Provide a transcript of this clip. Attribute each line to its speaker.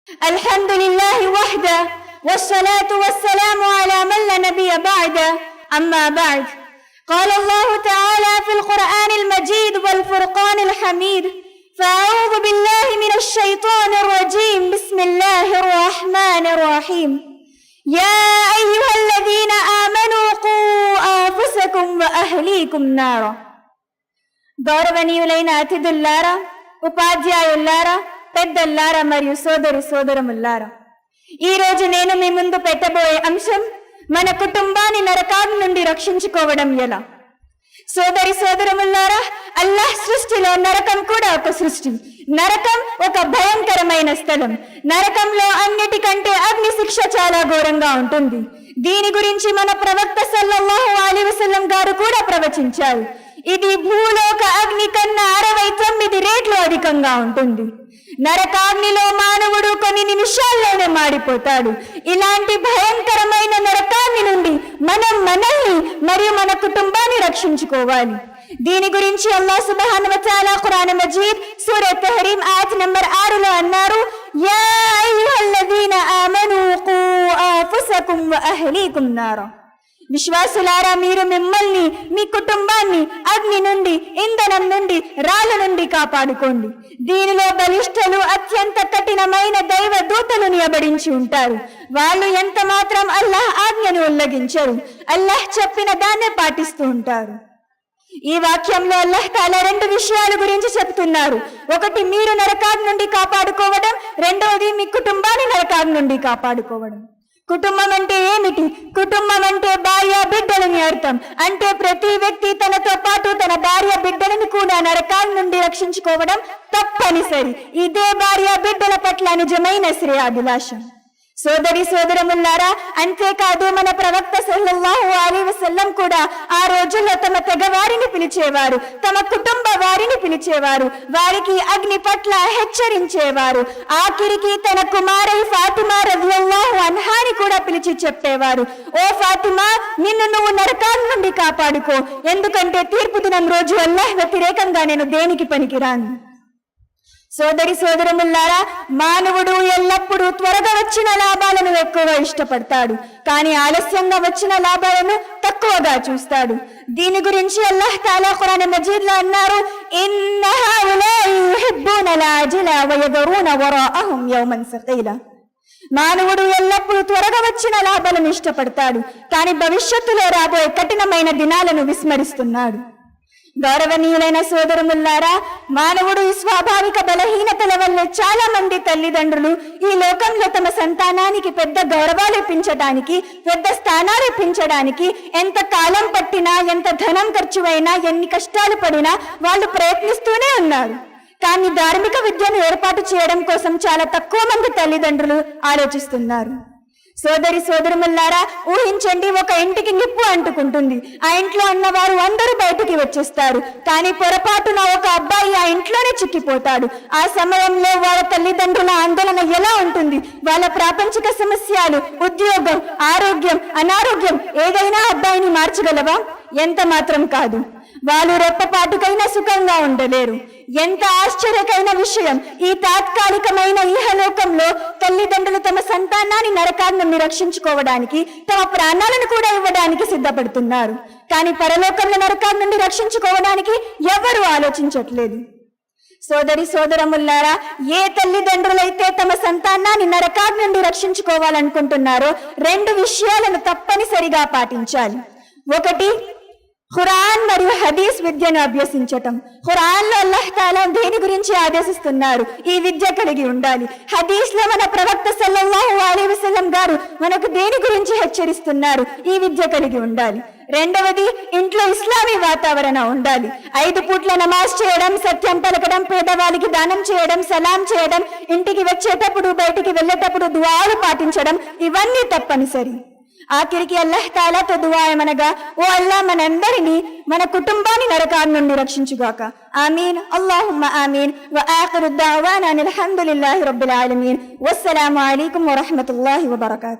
Speaker 1: الحمد لله وحده والصلاة والسلام على من لا نبي بعده أما بعد. قال الله تعالى في القرآن المجيد والفرقان الحميد: فأعوذ بالله من الشيطان الرجيم. بسم الله الرحمن الرحيم. يا أيها الذين آمنوا قوا أنفسكم وأهليكم نارا. గౌరవనీయులైన అతిథుల్లారా, ఉపాధ్యాయుల్లారా, పెద్దల్లారా మరియు సోదరి సోదరముల్లారా, ఈరోజు నేను మీ ముందు పెట్టబోయే అంశం మన కుటుంబాన్ని నరకాల నుండి రక్షించుకోవడం ఎలా. సోదరి సోదరముల్లారా, అల్లాహ్ సృష్టిలో నరకం కూడా ఒక సృష్టి. నరకం ఒక భయంకరమైన స్థలం. నరకంలో అన్నిటికంటే అగ్ని శిక్ష చాలా ఘోరంగా ఉంటుంది. దీని గురించి మన ప్రవక్త సల్లల్లాహు అలైహి వసల్లం గారు కూడా ప్రవచించారు. ఇది భూలోక అగ్ని కన్నా 69 రెట్లు అధికంగా ఉంటుంది. నరకాగ్నిలో మానవుడు కొన్ని నిమిషాల్లోనే మాడిపోతాడు. ఇలాంటి భయంకరమైన నరకాగ్ని నుండి మనల్ని మరియు మన కుటుంబాన్ని రక్షించుకోవాలి. దీని గురించి అల్లాహ్ సుబ్హానహు వ తఆలా ఖురాన్ మజీద్ సూరా తహరీమ్ ఆయత్ నంబర్ 6లో అన్నారు: యా అయ్యుహల్లదీన ఆమనూ ఖూ అన్ఫుసకుం వ అహ్లీకుం నారా. విశ్వాసులారా, మీరు మిమ్మల్ని, మీ కుటుంబాన్ని అగ్ని నుండి, ఇంధనం నుండి, రాళ్ళ నుండి కాపాడుకోండి. దీనిలో బలిష్ఠులు, అత్యంత కఠినమైన దైవ దూతలు నియబడించి ఉంటారు. వాళ్ళు ఎంత మాత్రం అల్లాహ్ ఆజ్ఞను ఉల్లంఘించరు. అల్లాహ్ చెప్పిన దాన్నే పాటిస్తూ ఉంటారు. ఈ వాక్యంలో అల్లాహ్ తాలా 2 విషయాల గురించి చెప్తున్నారు. ఒకటి, మీరు నరకాల నుండి కాపాడుకోవడం. రెండవది, మీ కుటుంబాన్ని నరకాల నుండి కాపాడుకోవడం. కుటుంబం అంటే ఏమిటి? కుటుంబం అంటే భార్య బిడ్డలని అర్థం. అంటే ప్రతి వ్యక్తి తనతో పాటు తన భార్య బిడ్డలను కూడా నరకాల నుండి రక్షించుకోవడం తప్పనిసరి. ఇదే భార్య బిడ్డల పట్ల నిజమైన శ్రేయాభిలాషం. సోదరి సోదరముల్లారా, అంతేకాదు మన ప్రవక్త సల్లల్లాహు అలైహి వసల్లం కూడా ఆ రోజుల్లో తమ తెగవారిని పిలిచేవారు, తమ కుటుంబ వారిని పిలిచేవారు, వారికి అగ్ని పట్ల హెచ్చరించేవారు. ఆఖరికి తన కుమారై ఫాతిమా రదియల్లాహు అన్హాని కూడా పిలిచి చెప్పేవారు: ఓ ఫాతిమా, నిన్ను నువ్వు నరకాల నుండి కాపాడుకో, ఎందుకంటే తీర్పు దినం రోజు అల్లాహ్ వ్యతిరేకంగా నేను దేనికి పనికిరాను. సోదరి సోదరముల్లారా, మానవుడు ఎల్లప్పుడూ త్వరగా వచ్చిన లాభాలను ఎక్కువగా ఇష్టపడతాడు, కానీ ఆలస్యంగా వచ్చిన లాభాలను తక్కువగా చూస్తాడు. దీని గురించి అల్లాహ్ తాలా ఖురాన్ మజీద్లో అన్నారు: ఇన్న హౌలాయి యుహిబ్బూనల్ ఆజిల వ యదరూన వరాఅహుం యౌమన్ సకీలా. మానవుడు ఎల్లప్పుడూ త్వరగా వచ్చిన లాభాలను ఇష్టపడతాడు, కానీ భవిష్యత్తులో రాబోయే కఠినమైన దినాలను విస్మరిస్తున్నాడు. గౌరవనీయులైన సోదరులారా, మానవుడు ఈ స్వాభావిక బలహీనతల వల్ల చాలా మంది తల్లిదండ్రులు ఈ లోకంలో తమ సంతానానికి పెద్ద గౌరవాలు ఇప్పించడానికి, పెద్ద స్థానాలు ఇప్పించడానికి ఎంత కాలం పట్టినా, ఎంత ధనం ఖర్చు అయినా, ఎన్ని కష్టాలు పడినా వాళ్ళు ప్రయత్నిస్తూనే ఉన్నారు. కానీ ధార్మిక విద్యను ఏర్పాటు చేయడం కోసం చాలా తక్కువ మంది తల్లిదండ్రులు ఆలోచిస్తున్నారు. సోదరి సోదరులారా, ఊహించండి, ఒక ఇంటికి నిప్పు అంటుకుంటుంది. ఆ ఇంట్లో ఉన్నవారు అందరూ బయటికి వచ్చేస్తారు, కానీ పొరపాటున ఒక అబ్బాయి ఆ ఇంట్లోనే చిక్కిపోతాడు. ఆ సమయంలో వాళ్ళ తల్లిదండ్రుల ఆందోళన ఎలా ఉంటుంది? వాళ్ళ ప్రాపంచిక సమస్యలు, ఉద్యోగం, ఆరోగ్యం, అనారోగ్యం ఏదైనా అబ్బాయిని మార్చగలవా? ఎంత మాత్రం కాదు. వాళ్ళు రెప్పపాటుకైనా సుఖంగా ఉండలేరు. ఎంత ఆశ్చర్యకరమైన విషయం! ఈ తాత్కాలికమైన ఇహలోకంలో తల్లిదండ్రులు తమ సంతానాన్ని నరకాల నుండి రక్షించుకోవడానికి తమ ప్రాణాలను కూడా ఇవ్వడానికి సిద్ధపడుతున్నారు. కానీ పరలోకంలో నరకాల నుండి రక్షించుకోవడానికి ఎవరు ఆలోచించట్లేదు. సోదరి సోదరముల్లారా, ఏ తల్లిదండ్రులైతే తమ సంతానాన్ని నరకాల నుండి రక్షించుకోవాలనుకుంటున్నారో 2 విషయాలను తప్పనిసరిగా పాటించాలి. ఒకటి, ఖురాన్ మరియు హదీస్ విద్యను అభ్యసించటం. ఖురాన్లో అల్లాహ్ తాలా దేని గురించి ఆదేశిస్తున్నారు? ఈ విద్య కలిగి ఉండాలి. హదీస్లో మన ప్రవక్త సల్లల్లాహు అలైహి వసల్లం గారు మనకు దేని గురించి హెచ్చరిస్తున్నారు? ఈ విద్య కలిగి ఉండాలి. రెండవది, ఇంట్లో ఇస్లామీ వాతావరణం ఉండాలి. 5 పూట్ల నమాజ్ చేయడం, సత్యం పలకడం, పేదవాళ్ళకి దానం చేయడం, సలాం చేయడం, ఇంటికి వచ్చేటప్పుడు బయటికి వెళ్ళేటప్పుడు దుఆలు పాటించడం, ఇవన్నీ తప్పనిసరి. ఆఖరికి అల్లాహ్ తాలాతో దుఆ ఏమనగా: ఓ అల్లాహ్, మనందరినీ, మన కుటుంబాన్ని నరకాల నుండి రక్షించుగాక. ఆమీన్. అల్లాహుమ్మ ఆమీన్. వ ఆఖిరు దఅవానా అల్హమ్దులిల్లాహి రబ్బిల్ ఆలమీన్. వస్సలాము అలైకుం వ రహ్మతుల్లాహి వ బరకాతుహు.